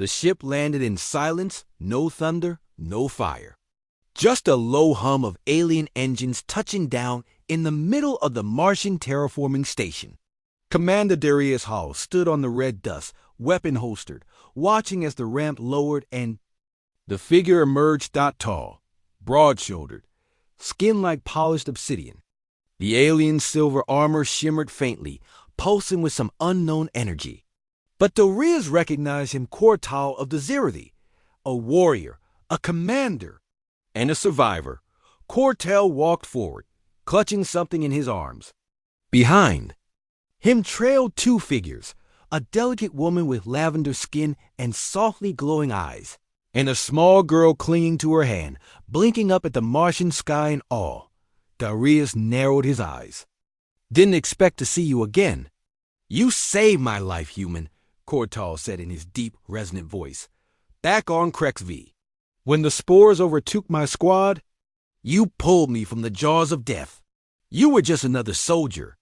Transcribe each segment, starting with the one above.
The ship landed in silence, no thunder, no fire. Just a low hum of alien engines touching down in the middle of the Martian terraforming station. Commander Darius Hall stood on the red dust, weapon holstered, watching as the ramp lowered and the figure emerged not tall, broad-shouldered, skin like polished obsidian. The alien silver armor shimmered faintly, pulsing with some unknown energy. But Darius recognized him Kortal of the Zirathi, a warrior, a commander, and a survivor. Kortal walked forward, clutching something in his arms. Behind him trailed two figures, a delicate woman with lavender skin and softly glowing eyes, and a small girl clinging to her hand, blinking up at the Martian sky in awe. Darius narrowed his eyes. "Didn't expect to see you again." "You saved my life, human," Kortal said in his deep, resonant voice. "Back on Krex V. When the spores overtook my squad, you pulled me from the jaws of death. You were just another soldier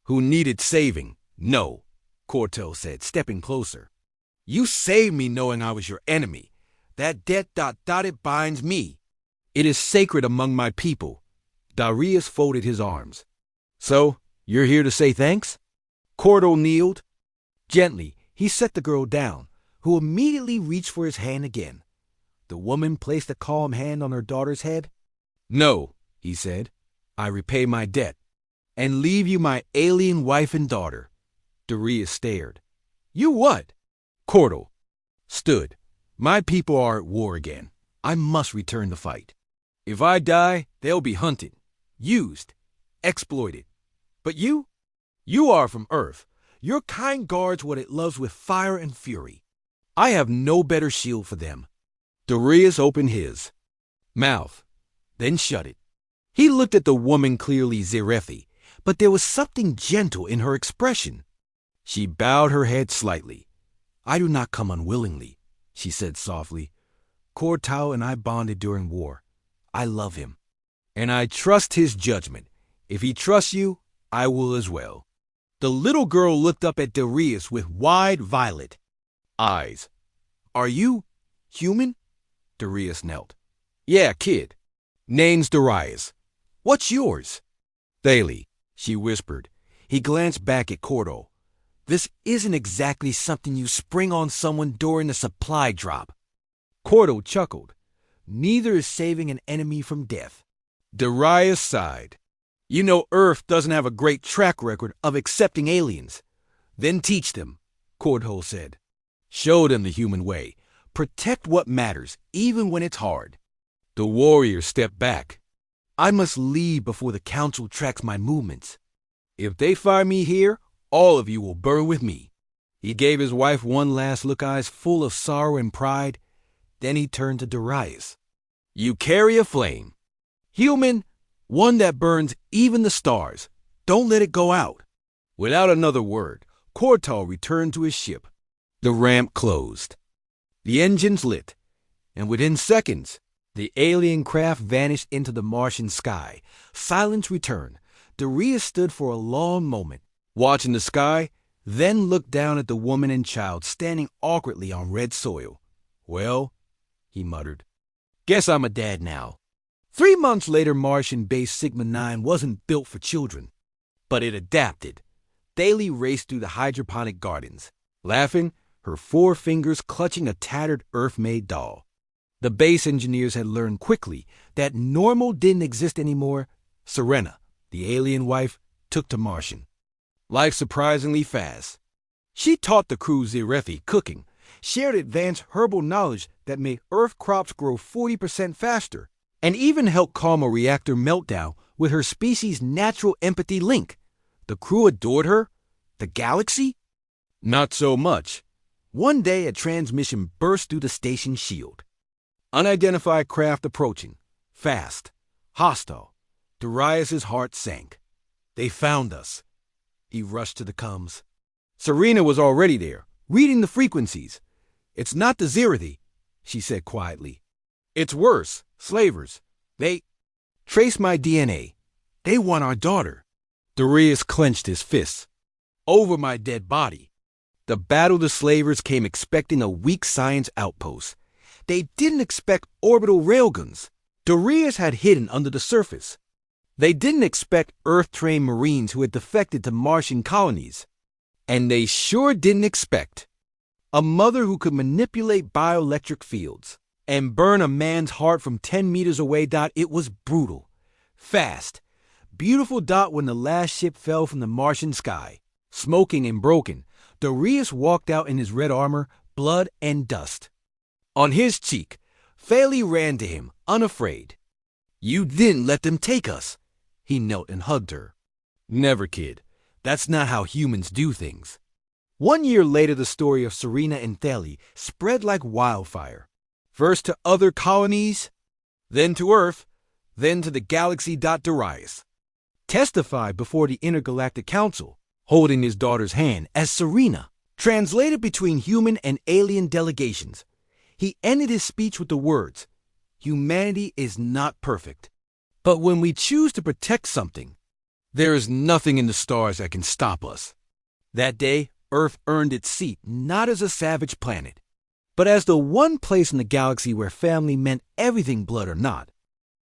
who needed saving." "No," Kortal said, stepping closer. "You saved me knowing I was your enemy. That debt ... it binds me. It is sacred among my people." Darius folded his arms. "So, you're here to say thanks?" Kortal kneeled. Gently, he set the girl down, who immediately reached for his hand again. The woman placed a calm hand on her daughter's head. "No," he said, "I repay my debt, and leave you my alien wife and daughter." Darius stared. "You what?" Kortal stood. "My people are at war again. I must return the fight. If I die, they'll be hunted, used, exploited. But you are from Earth. Your kind guards what it loves with fire and fury. I have no better shield for them." Darius opened his mouth, then shut it. He looked at the woman clearly Zirathi, but there was something gentle in her expression. She bowed her head slightly. "I do not come unwillingly," she said softly. "Kortal and I bonded during war. I love him, and I trust his judgment. If he trusts you, I will as well." The little girl looked up at Darius with wide violet eyes. "Are you human?" Darius knelt. "Yeah, kid. Name's Darius. What's yours?" "Thalie," she whispered. He glanced back at Kortal. "This isn't exactly something you spring on someone during a supply drop." Kortal chuckled. "Neither is saving an enemy from death." Darius sighed. "You know Earth doesn't have a great track record of accepting aliens." "Then teach them," Kortal said. "Show them the human way. Protect what matters, even when it's hard." The warrior stepped back. "I must leave before the council tracks my movements. If they find me here, all of you will burn with me." He gave his wife one last look, eyes full of sorrow and pride. Then he turned to Darius. "You carry a flame. Human, one that burns even the stars. Don't let it go out." Without another word, Kortal returned to his ship. The ramp closed. The engines lit, and within seconds, the alien craft vanished into the Martian sky. Silence returned. Darius stood for a long moment, watching the sky, then looked down at the woman and child standing awkwardly on red soil. "Well," he muttered, "guess I'm a dad now." 3 months later, Martian base Sigma-9 wasn't built for children, but it adapted. Thalie raced through the hydroponic gardens, laughing, her 4 fingers clutching a tattered Earth-made doll. The base engineers had learned quickly that normal didn't exist anymore. Serena, the alien wife, took to Martian life surprisingly fast. She taught the crew Zirathi cooking, shared advanced herbal knowledge that made Earth crops grow 40% faster, and even helped calm a reactor meltdown with her species' natural empathy link. The crew adored her. The galaxy? Not so much. One day a transmission burst through the station shield. Unidentified craft approaching. Fast. Hostile. Darius' heart sank. "They found us." He rushed to the comms. Serena was already there, reading the frequencies. "It's not the Zirathi," she said quietly. "It's worse. Slavers. They traced my DNA. They want our daughter." Darius clenched his fists. "Over my dead body." The Battle of the Slavers came expecting a weak science outpost. They didn't expect orbital railguns. Darius had hidden under the surface. They didn't expect Earth-trained Marines who had defected to Martian colonies. And they sure didn't expect a mother who could manipulate bioelectric fields and burn a man's heart from 10 meters away. It was brutal, fast, beautiful. When the last ship fell from the Martian sky, smoking and broken, Darius walked out in his red armor, blood and dust. On his cheek, Phaley ran to him, unafraid. "You didn't let them take us." He knelt and hugged her. "Never, kid. That's not how humans do things." 1 year later, the story of Serena and Thalie spread like wildfire. First to other colonies, then to Earth, then to the galaxy. Darius testified before the Intergalactic Council, holding his daughter's hand as Serena translated between human and alien delegations. He ended his speech with the words, "Humanity is not perfect, but when we choose to protect something, there is nothing in the stars that can stop us." That day, Earth earned its seat not as a savage planet, but as the one place in the galaxy where family meant everything, blood or not.